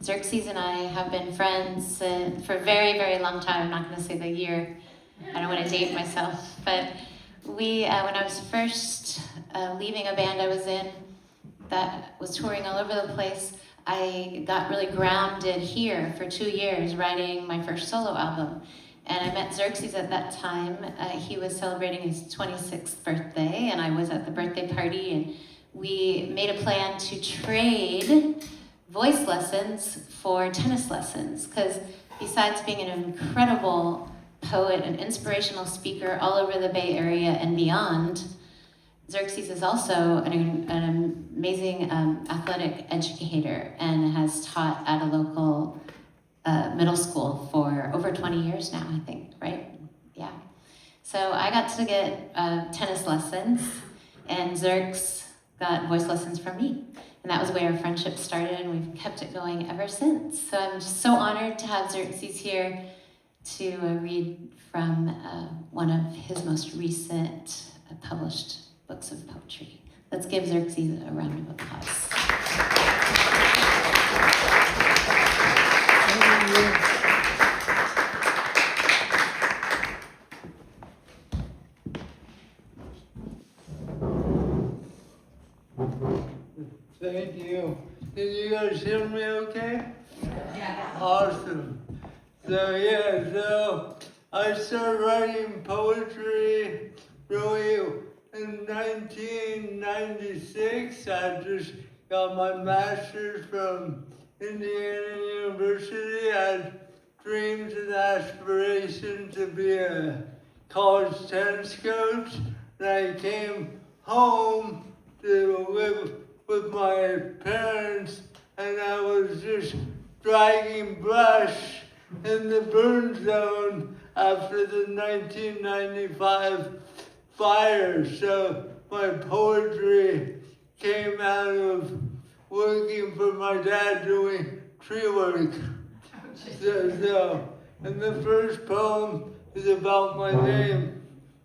Xerxes and I have been friends for a very, very long time. I'm not going to say the year. I don't want to date myself. But we, when I was first leaving a band I was in that was touring all over the place, I got really grounded here for 2 years writing my first solo album. And I met Xerxes at that time. He was celebrating his 26th birthday, and I was at the birthday party, and we made a plan to trade voice lessons for tennis lessons, because besides being an incredible poet and inspirational speaker all over the Bay Area and beyond, Xerxes is also an amazing athletic educator and has taught at a local middle school for over 20 years now, I think, right? Yeah. So I got to get tennis lessons, and Xerx got voice lessons from me. And that was where our friendship started, and we've kept it going ever since. So I'm just so honored to have Xerxes here to read from one of his most recent published books of poetry. Let's give Xerxes a round of applause. Thank you. Can you guys hear me okay? Yeah. Awesome. So I started writing poetry really in 1996. I just got my master's from Indiana University. I had dreams and aspirations to be a college tennis coach. And I came home to live with my parents, and I was just dragging brush in the burn zone after the 1995 fire. So my poetry came out of working for my dad doing tree work. And the first poem is about my name,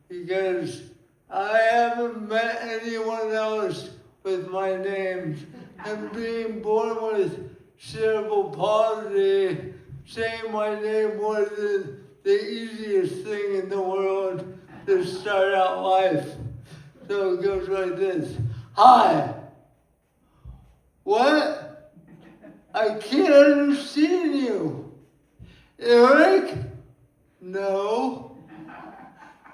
because I haven't met anyone else with my name. And being born with cerebral palsy, saying my name wasn't the easiest thing in the world to start out life. So it goes like this. Hi. What? I can't understand you. Eric? No.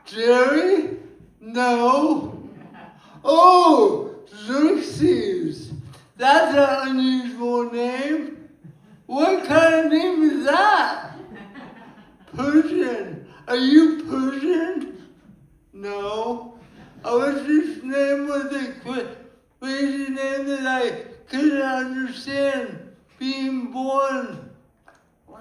Jerry? No. Oh, Xerxes. That's an unusual name. What kind of name is that? Persian. Are you Persian? No. I was just named with a crazy name that I couldn't understand being born.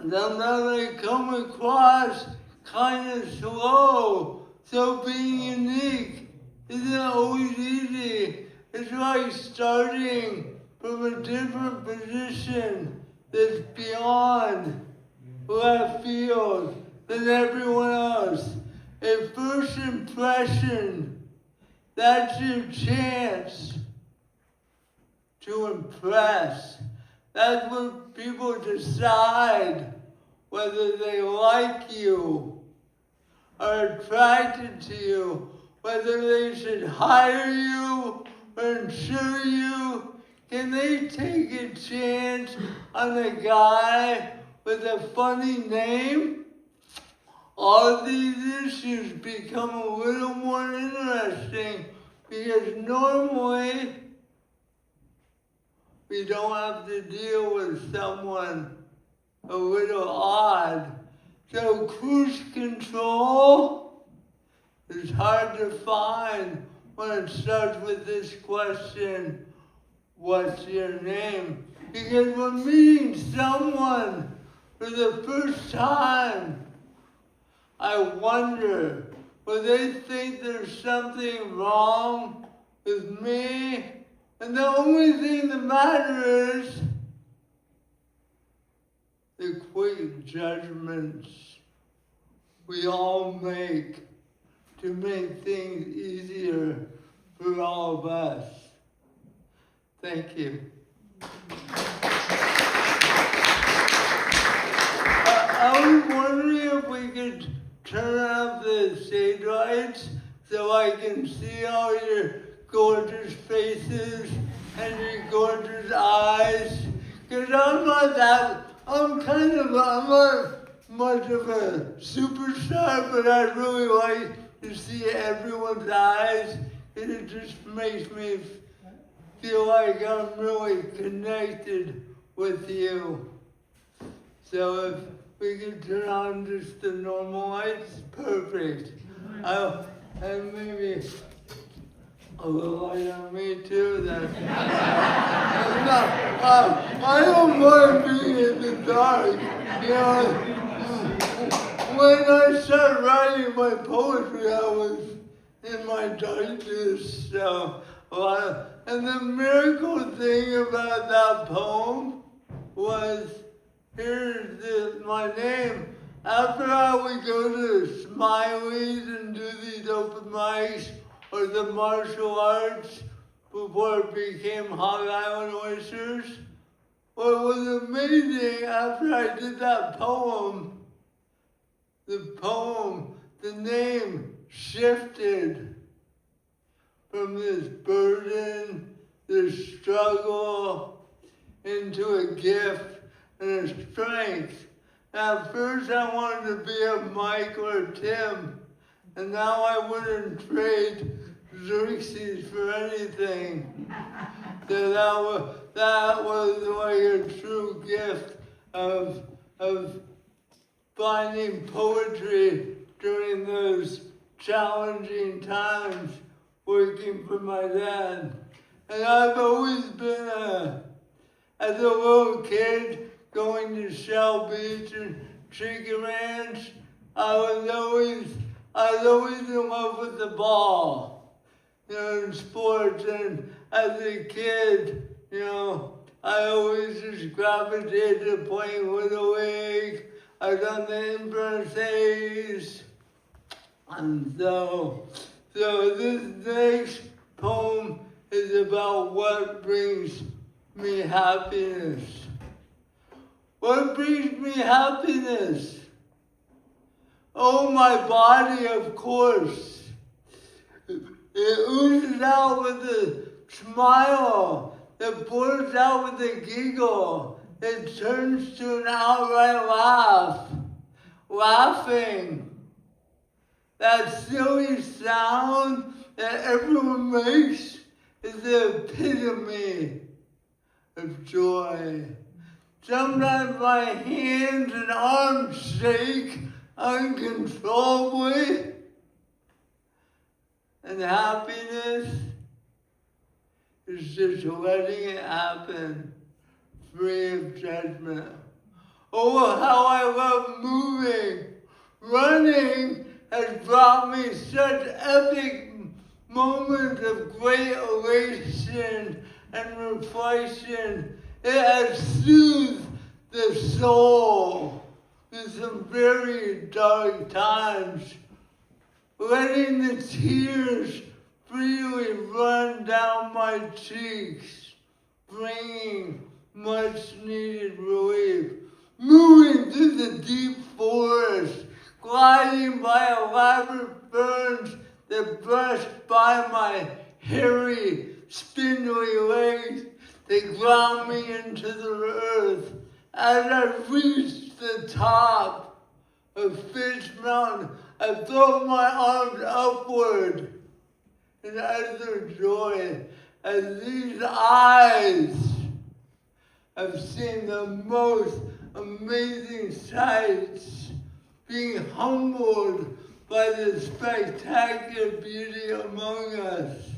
Sometimes I come across kind of slow, so being unique isn't always easy. It's like starting from a different position that's beyond left field than everyone else. A first impression, that's your chance to impress. That's when people decide whether they like you, are attracted to you, whether they should hire you or insure you. Can they take a chance on a guy with a funny name? All these issues become a little more interesting because normally we don't have to deal with someone a little odd. So cruise control is hard to find when it starts with this question, what's your name? Because when meeting someone for the first time, I wonder, will they think there's something wrong with me? And the only thing that matters is the quick judgments we all make to make things easier for all of us. Thank you. see all your gorgeous faces and your gorgeous eyes. Cause I'm not much of a superstar, but I really like to see everyone's eyes, and it just makes me feel like I'm really connected with you. So if we could turn on just the normal lights, perfect. And maybe a little light on me too then. I don't mind being in the dark. You know, when I started writing my poetry, I was in my darkness. So, and the miracle thing about that poem was, here's my name. After I would go to Smiley's and do these open mics or the martial arts before it became Hog Island Oysters, what was amazing after I did that poem, the name shifted from this burden, this struggle, into a gift and a strength. At first I wanted to be a Mike or a Tim, and now I wouldn't trade Xerxes for anything. So that was like a true gift of finding poetry during those challenging times working for my dad. And I've always been as a little kid, going to Shell Beach and Chicken Ranch, I was always in love with the ball, you know, in sports. And as a kid, you know, I always just gravitated to playing Little League. I've done the Inverness A's. And so this next poem is about what brings me happiness. What brings me happiness? Oh, my body, of course. It oozes out with a smile. It pours out with a giggle. It turns to an outright laugh. Laughing. That silly sound that everyone makes is the epitome of joy. Sometimes my hands and arms shake uncontrollably. And happiness is just letting it happen, free of judgment. Oh, how I love moving. Running has brought me such epic moments of great elation and reflection. It has soothed the soul in some very dark times, letting the tears freely run down my cheeks, bringing much needed relief. Moving through the deep forest, gliding by elaborate ferns that brush by my hairy, spindly legs. They ground me into the earth. As I reach the top of Fish Mountain, I throw my arms upward in utter joy as these eyes have seen the most amazing sights, being humbled by the spectacular beauty among us.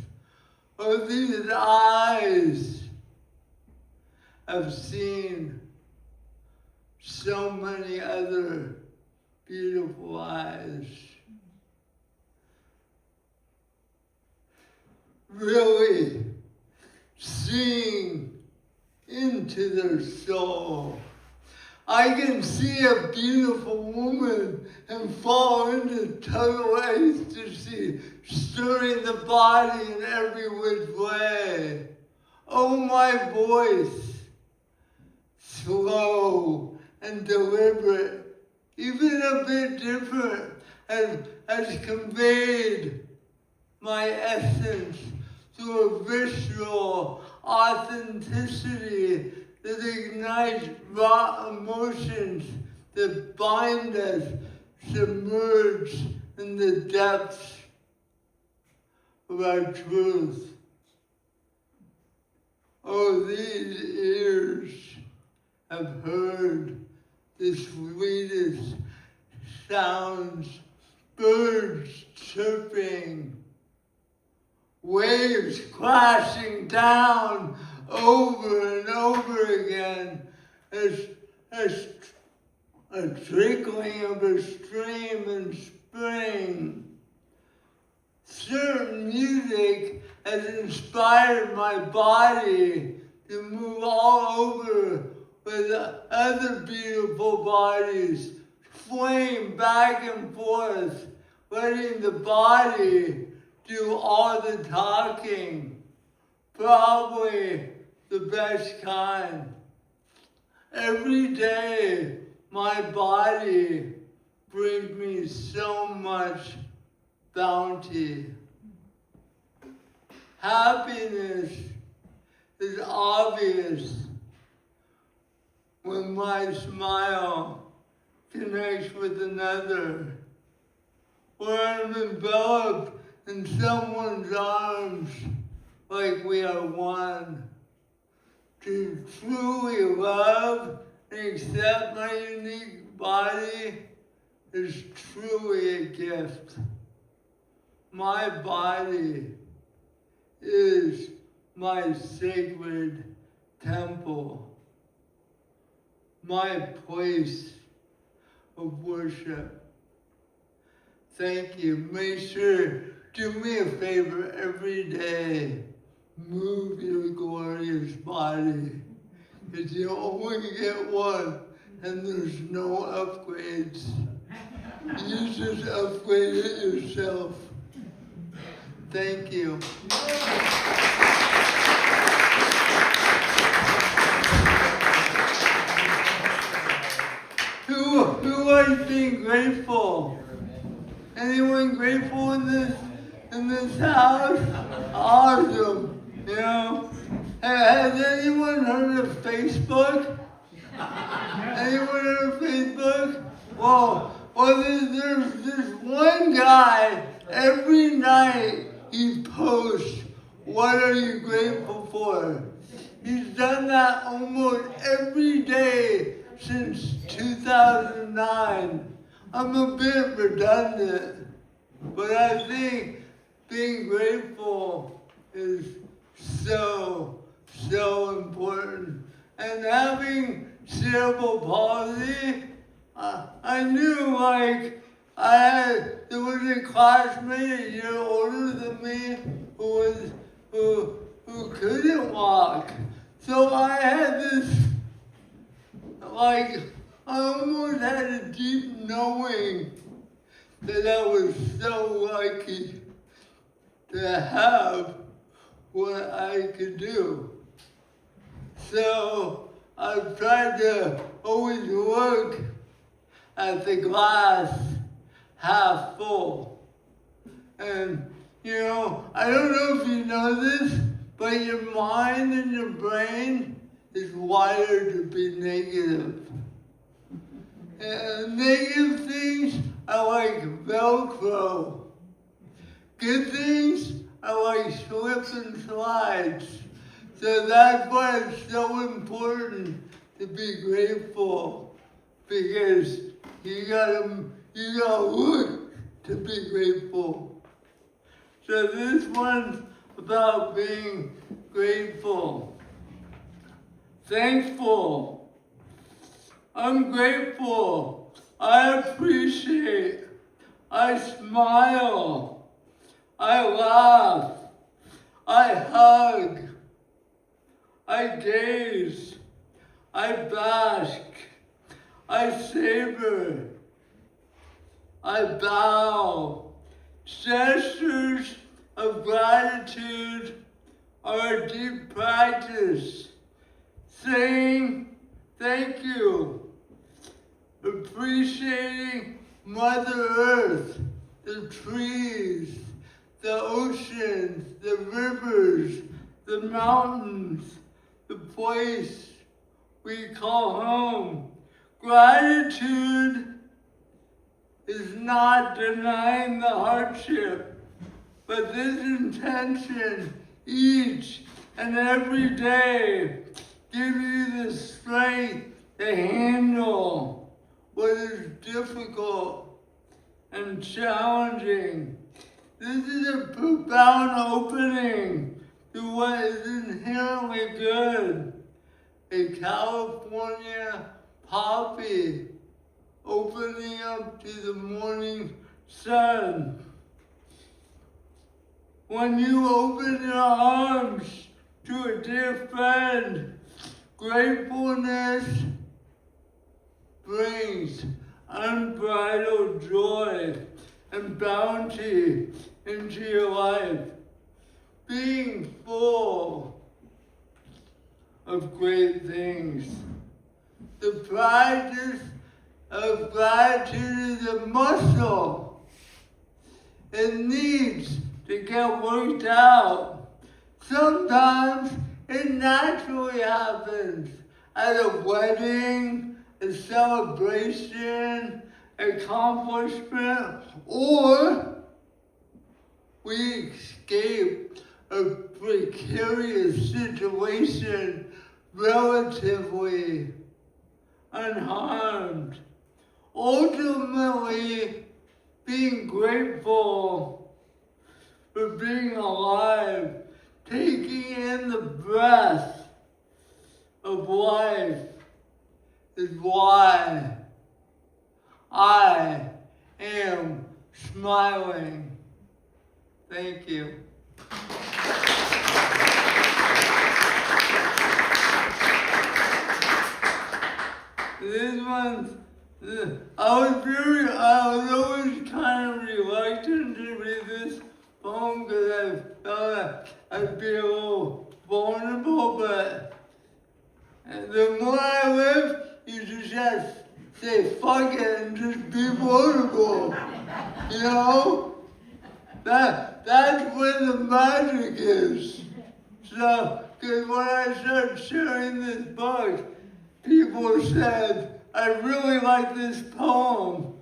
Oh, these eyes have seen so many other beautiful eyes. Really seeing into their soul. I can see a beautiful woman and fall into total ecstasy, stirring the body in every which way. Oh, my voice, slow and deliberate, even a bit different, has conveyed my essence through a visceral authenticity that ignites raw emotions that bind us submerged in the depths of our truth. Oh, these ears have heard the sweetest sounds, birds chirping, waves crashing down over and over again as a trickling of a stream in spring. Certain music has inspired my body to move all over with other beautiful bodies, swaying back and forth, letting the body do all the talking. Probably the best kind. Every day, my body brings me so much bounty. Happiness is obvious when my smile connects with another, where I'm enveloped in someone's arms like we are one. To truly love and accept my unique body is truly a gift. My body is my sacred temple, my place of worship. Thank you. Make sure, do me a favor every day. Move your glorious body. Because you only get one, and there's no upgrades. You just upgrade it yourself. Thank you. Who likes being grateful? Anyone grateful in this house? Awesome. You know, has anyone heard of Facebook? Anyone heard of Facebook? Well, there's this one guy, every night he posts, what are you grateful for? He's done that almost every day since 2009. I'm a bit redundant, but I think being grateful is so important. And having cerebral palsy, I knew there was a classmate a year older than me who couldn't walk. So I had this, I almost had a deep knowing that I was so lucky to have what I could do. So I've tried to always look at the glass half full. And you know, I don't know if you know this, but your mind and your brain is wired to be negative. And negative things are like Velcro. Good things are like slips and slides. So that's why it's so important to be grateful, because you gotta look to be grateful. So this one's about being grateful. Thankful. I'm grateful. I appreciate. I smile. I laugh. I hug. I gaze. I bask. I savor. I bow. Gestures of gratitude are a deep practice. Saying thank you. Appreciating Mother Earth, the trees, the oceans, the rivers, the mountains, the place we call home. Gratitude is not denying the hardship, but this intention each and every day give you the strength to handle what is difficult and challenging. This is a profound opening to what is inherently good. A California poppy opening up to the morning sun. When you open your arms to a dear friend, gratefulness brings unbridled joy and bounty into your life. Being full of great things. The practice of gratitude is a muscle. It needs to get worked out. Sometimes it naturally happens at a wedding, a celebration, accomplishment, or we escape a precarious situation relatively unharmed. Ultimately, being grateful for being alive, taking in the breath of life is why I am smiling. Thank you. This one, I was always kind of reluctant to read this poem because I felt like I'd be a little vulnerable, but the more I live, you just have to say fuck it and just be vulnerable. You know? That's where the magic is. So, because when I started sharing this book, people said, I really like this poem.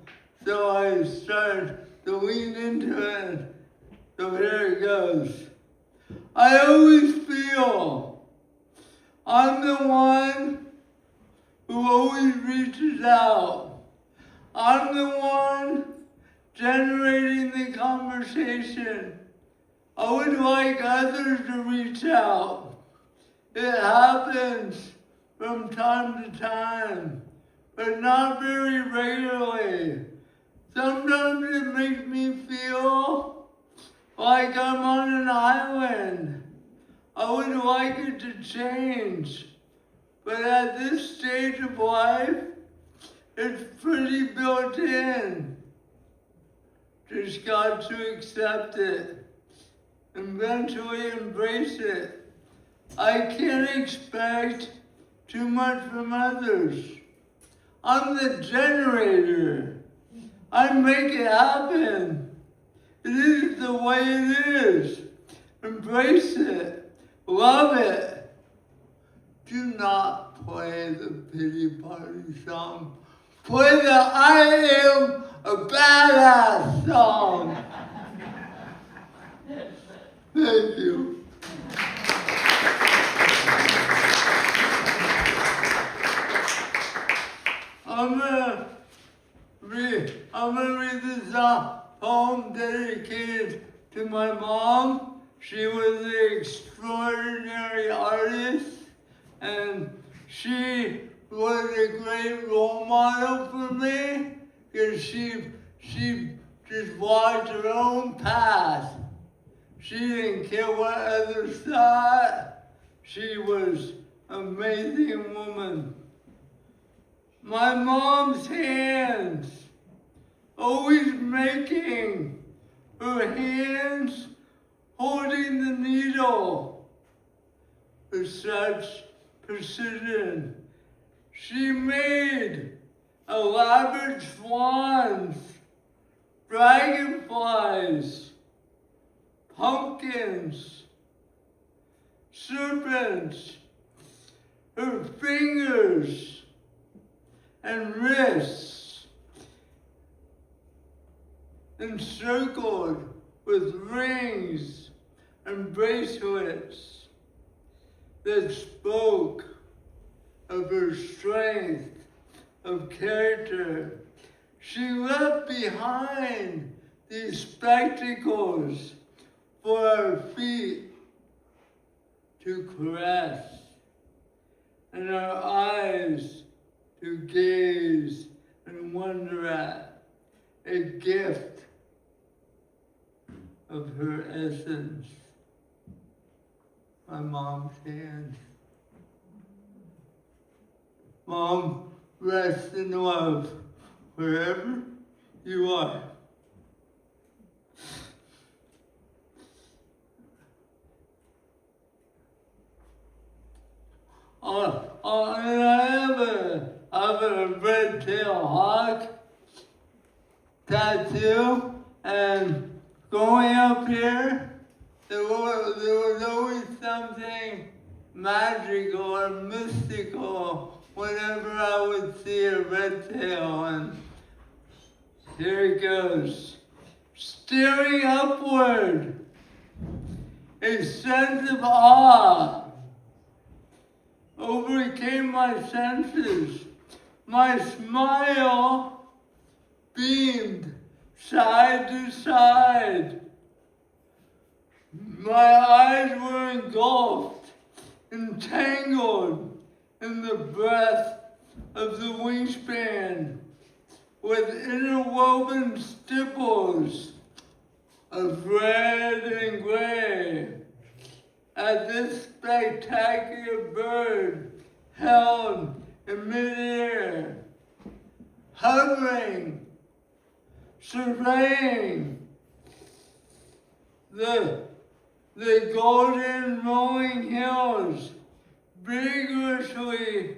So I started to lean into it. So here it goes. I always feel I'm the one who always reaches out. I'm the one generating the conversation. I would like others to reach out. It happens from time to time, but not very regularly. Sometimes it makes me feel like I'm on an island. I would like it to change, but at this stage of life, it's pretty built in. Just got to accept it, eventually embrace it. I can't expect too much from others. I'm the generator. I make it happen. It is the way it is. Embrace it. Love it. Do not play the pity party song. Play the I am a badass song. Thank you. I'm gonna read this poem dedicated to my mom. She was an extraordinary artist, and she was a great role model for me because she just walked her own path. She didn't care what others thought. She was an amazing woman. My mom's hands, always making her hands holding the needle with such precision. She made elaborate swans, dragonflies, pumpkins, serpents, her fingers and wrists, encircled with rings and bracelets that spoke of her strength of character. She left behind these spectacles for our feet to caress and our eyes to gaze and wonder at, a gift of her essence. My mom's hand. Mom, rest in love wherever you are. And I have a red-tailed hawk tattoo, and growing up here, there was always something magical or mystical whenever I would see a red tail, and here it goes. Staring upward, a sense of awe overcame my senses. My smile beamed side to side. My eyes were engulfed, entangled in the breath of the wingspan, with interwoven stipples of red and gray. As this spectacular bird held in midair, hovering, surveying the golden rolling hills, vigorously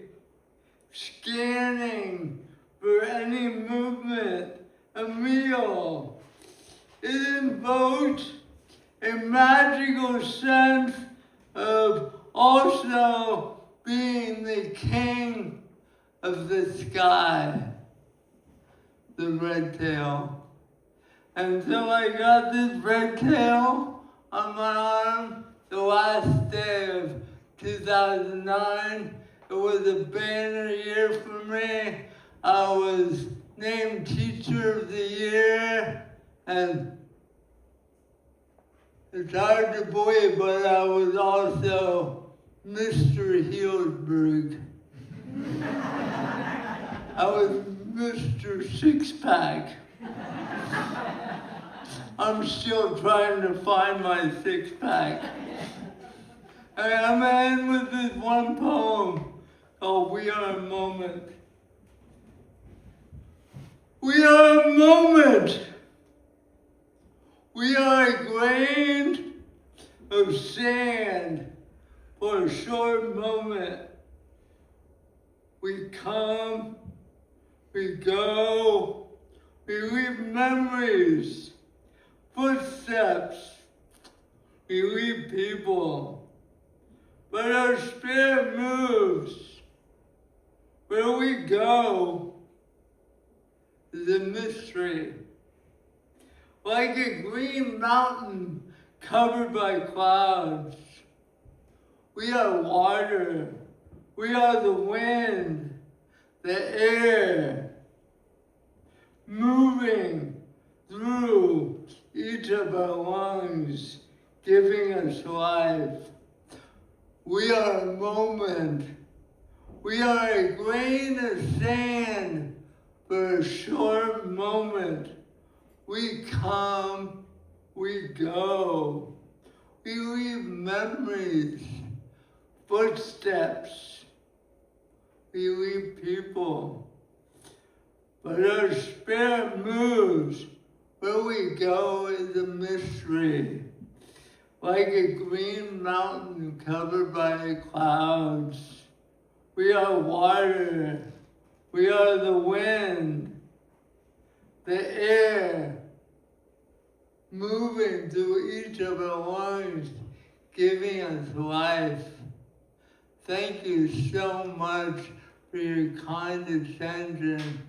scanning for any movement, a meal. It invoked a magical sense of also being the king of the sky, the red tail. And so I got this red tail on my arm the last day of 2009. It was a banner year for me. I was named Teacher of the Year, and it's hard to believe, but I was also Mr. Healdsburg. I was Mr. Six-Pack. I'm still trying to find my six-pack. And I'm gonna end with this one poem called We Are a Moment. We are a moment. We are a grain of sand for a short moment. We come, we go, we leave memories, footsteps, we leave people. But our spirit moves. Where we go is a mystery. Like a green mountain covered by clouds. We are water. We are the wind, the air, moving through each of our lungs, giving us life. We are a moment. We are a grain of sand for a short moment. We come, we go. We leave memories, footsteps. We leave people. But our spirit moves. Where we go is a mystery. Like a green mountain covered by the clouds. We are water. We are the wind, the air, moving through each of our lungs, giving us life. Thank you so much for your kind attention.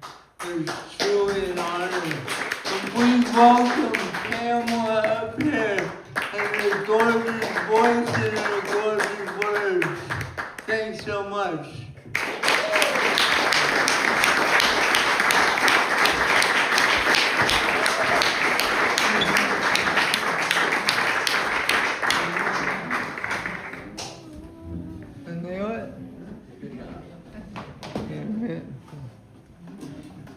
It's truly an honor. And please welcome Pamela up here and her gorgeous voice and her gorgeous words. Thanks so much.